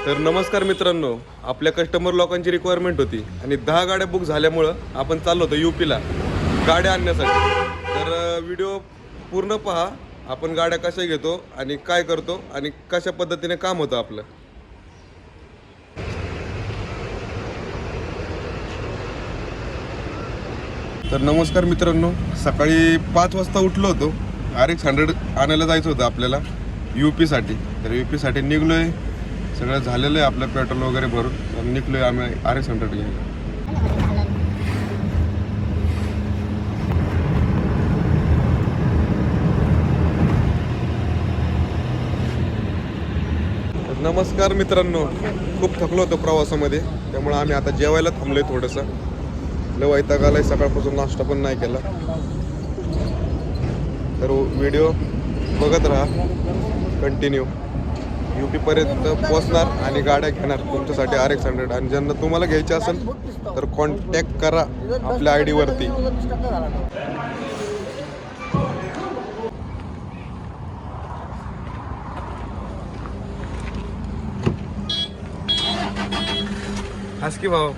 तर नमस्कार मित्रांनो, आपल्या कस्टमर लोकांची रिक्वायरमेंट होती आणि 10 गाड्या बुक झाल्यामुळं आपण चाललो होतो यूपीला गाड्या आणण्यासाठी. तर व्हिडिओ पूर्ण पहा, आपण गाड्या कशा घेतो आणि काय करतो आणि कशा पद्धतीने काम होतं आपलं. तर नमस्कार मित्रांनो, सकाळी 5 वाजता उठलो होतो. RX100 आणायला जायचं होतं आपल्याला यूपीसाठी. तर यूपीसाठी निघलो आहे, सगळं झालेलं आहे आपलं पेट्रोल वगैरे भरून निघलो आहे आम्ही RX100 घ्यायला. नमस्कार मित्रांनो, खूप थकलो होतो प्रवासामध्ये, त्यामुळे आम्ही आता जेवायला थांबलोय. थोडंसं लय वैताग आलाय, सकाळपासून नाश्ता पण नाही केला. तर व्हिडिओ बघत राहा कंटिन्यू. यूपीपर्यंत पोचणार आणि गाड्या घेणार तुमच्यासाठी RX100. आणि ज्यांना तुम्हाला घ्यायचे असेल तर कॉन्टॅक्ट करा आपल्या ID वरती. हास की भाऊ,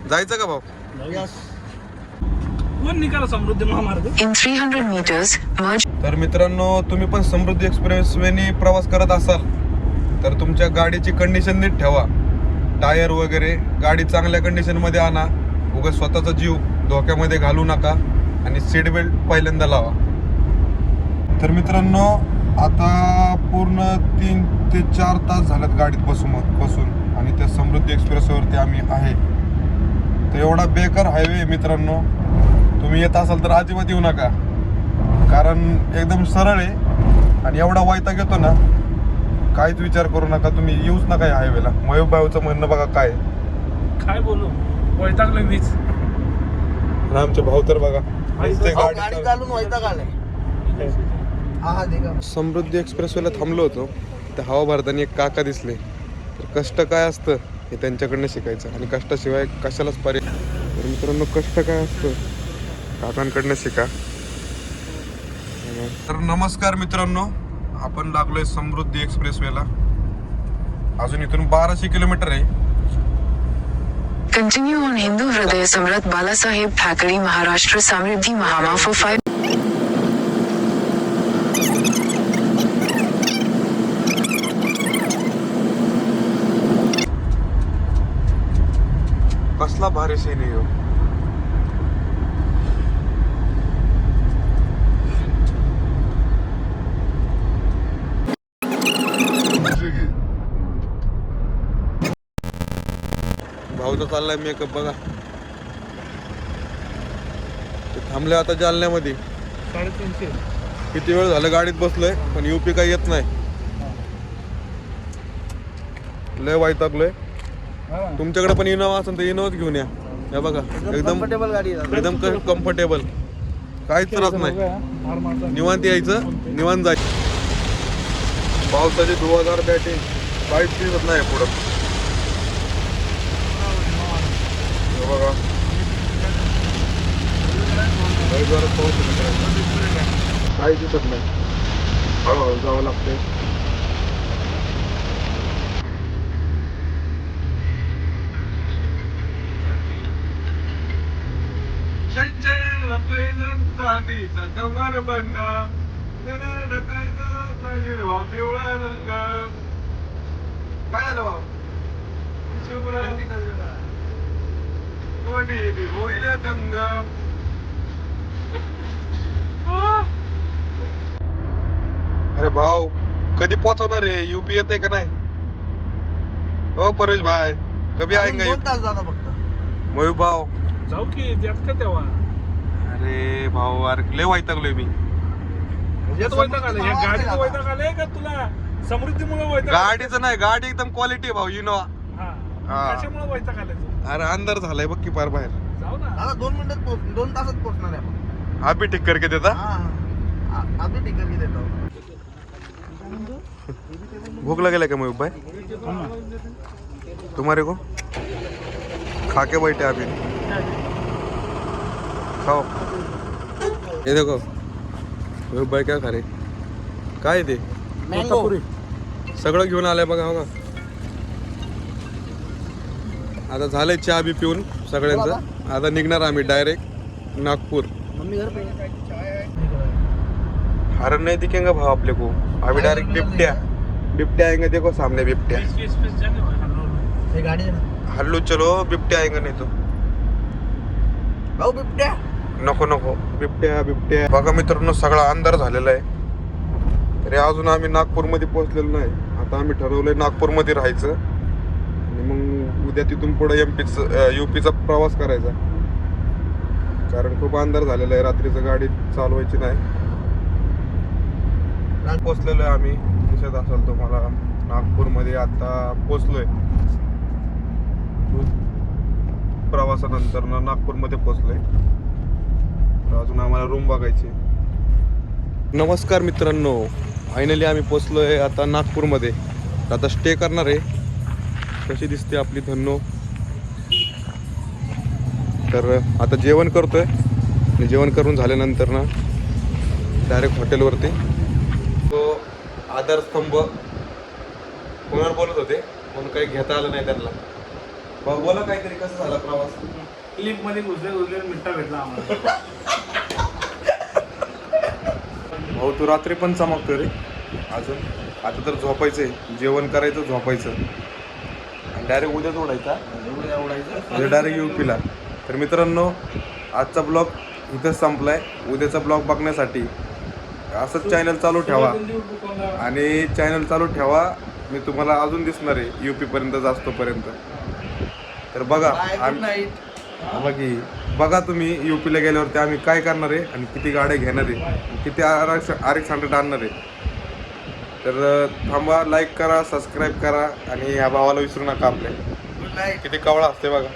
जायचं का भाऊ? समृद्धी महामार्ग. In 300 meters, merge. तर मित्रांनो, तुम्ही पण समृद्धी एक्सप्रेसवेने प्रवास करत असाल तर तुमच्या गाडीची कंडिशन नीट ठेवा. टायर वगैरे गाडी चांगल्या कंडिशनमध्ये आणा. उगाच स्वतःचा जीव धोक्यामध्ये घालू नका आणि सीट बेल्ट पहिल्यांदा लावा. तर मित्रांनो, आता पूर्ण 3 ते 4 तास झालेत गाडीत बसून आणि त्या समृद्धी एक्सप्रेसवरती आम्ही आहे. तर एवढा बेकार हायवे मित्रांनो, तुम्ही येत असाल तर अजिबात येऊ नका, कारण एकदम सरळ आहे आणि एवढा वैताग येतो ना, काहीच विचार करू नका, तुम्ही येऊच नका या हायवेला. मयूरभाऊचं म्हणणं बघा काय बोलू, वैतागलं वीज. आमचे भाऊ तर बघा गाडी चालून वैताग आलाय. समृद्धी एक्सप्रेसवेला थांबलो होतो. तर हवा भरताना एक काका दिसले. तर कष्ट काय असतं हे त्यांच्याकडनं शिकायचं आणि कष्टाशिवाय कशालाच पर्याय. तर मित्रांनो, कष्ट काय असतं काकांकडनं शिका. तर नमस्कार मित्रांनो, आपण लागलोय समृद्धी एक्सप्रेसवेला. अजून इथून 1200 किलोमीटर आहे. Continue on Hindu Hriday Samrat Balasaheb Thackeray Maharashtra Samriddhi Mahamarg for 5. कसला भारी सीन आहे. भाऊचा चाललाय मेकअप बघा. ते थांबले आता जालन्यामध्ये. 350. किती वेळ झालं गाडीत बसलोय पण यूपी काही येत नाही. लय वैतागलोय. तुमच्याकडे पण इनोवा असेल तर इनोवाच घेऊन या. हे बघा, एकदम कम्फर्टेबल, काहीच त्रास नाही. निवांत यायचं, निवांत जायचं. पावसाची धुवाधार बॅटिंग, काहीच दिसत नाही पुढं. हे बघा, लय जोरात पाऊस आहे. काही दिसत नाही. हळूहळू जावं लागतंय. अरे भाऊ, कधी पोहोचवणार रे? यूपी येते का नाही? हो परेश भाई, कभी आएंगे? 2 तास झाला फक्त. मयूर भाऊ, जाऊ की त्यात का तेव्हा. अरे भाऊ, अरे लय वैतागलोय मी. यात वैताग आलं, या गाडीचं वैताग आलंय का तुला? समृद्धीमुळे वैताग. गाडीचं नाही, गाडी एकदम क्वालिटी भाऊ, इनोवा. हा. कशामुळे वैताग आलाय? अरे अंधार झालाय बघ की पार बाहेर. जाऊ ना. आता 2 मिनिटात 2 तासात पोहोचणार आहे आपण. आप भी ठीक करके देता. अभी ठीक करके देतो. भूख लगेला क्या मयूर भाई तुम्हारे को? खा के बैठे अभी, खाओ. ये देखो मयूर भाई क्या खा रहे, काय ते? मँगो सगळं घेऊन आलंय बघा बघा. आता झालंय चहा बी पिऊन सगळ्यांचं. आता निघणार आम्ही डायरेक्ट नागपूर. मम्मी घर पे हरण नहीं दिखेगा भाव आपले को. अभी डायरेक्ट बिबट्या आएंगे. देखो सामने बिबट्या. हे गाडी आहे ना. हल्लू चलो बिबट्या आएंगे नहीं तो. भाऊ बिबट्या. नको नको बिबट्या. बघा मित्रांनो सगळा अंधार झालेला आहे. तरी अजून आम्ही नागपूरमध्ये पोहोचलेलो नाही. आता आम्ही ठरवलंय नागपूरमध्ये राहायचं आणि मग उद्या तिथून पुढे युपीचा प्रवास करायचा. कारण खूप अंधार झालेला आहे. रात्रीचं गाडी चालवायची नाही. पोचलेलो आहे आम्ही. दिसत असेल तुम्हाला नागपूरमध्ये आता पोचलोय. प्रवासानंतर नागपूरमध्ये पोचलोय. अजून आम्हाला रूम बघायची. नमस्कार मित्रांनो, फायनली आम्ही पोचलोय आता नागपूरमध्ये. आता स्टे करणार आहे. कशी दिसते आपली धन्नो. तर आता जेवण करतोय आणि जेवण करून झाल्यानंतर ना डायरेक्ट हॉटेलवरती. तो आधारस्तंभ कोणावर बोलत होते म्हणून काही घेता आलं नाही त्यांना. बोला काहीतरी कसा झाला प्रवास. क्लिप मध्ये घुसले मिठा भेटला आम्हाला. भाऊ तू रात्री पण चमकतो रे अजून. आता तर झोपायचंय, जेवण करायचं, झोपायचं आणि डायरेक्ट उद्याच उडायचा म्हणजे डायरेक्ट युपीला. तर मित्रांनो आजचा ब्लॉग इथंच संपलाय. उद्याचा ब्लॉग बघण्यासाठी असंच चॅनल चालू ठेवा आणि चॅनल चालू ठेवा. मी तुम्हाला अजून दिसणार आहे युपी पर्यंत जास्तोपर्यंत. तर बघा बघा तुम्ही युपीला गेल्यावरती आम्ही काय करणार आहे आणि किती गाड्या घेणार आहे, किती RX 100 आणणार आहे. तर थांबा, लाईक करा, सबस्क्राईब करा आणि ह्या भावाला विसरू नका आपल्या. किती कवळा असते बघा.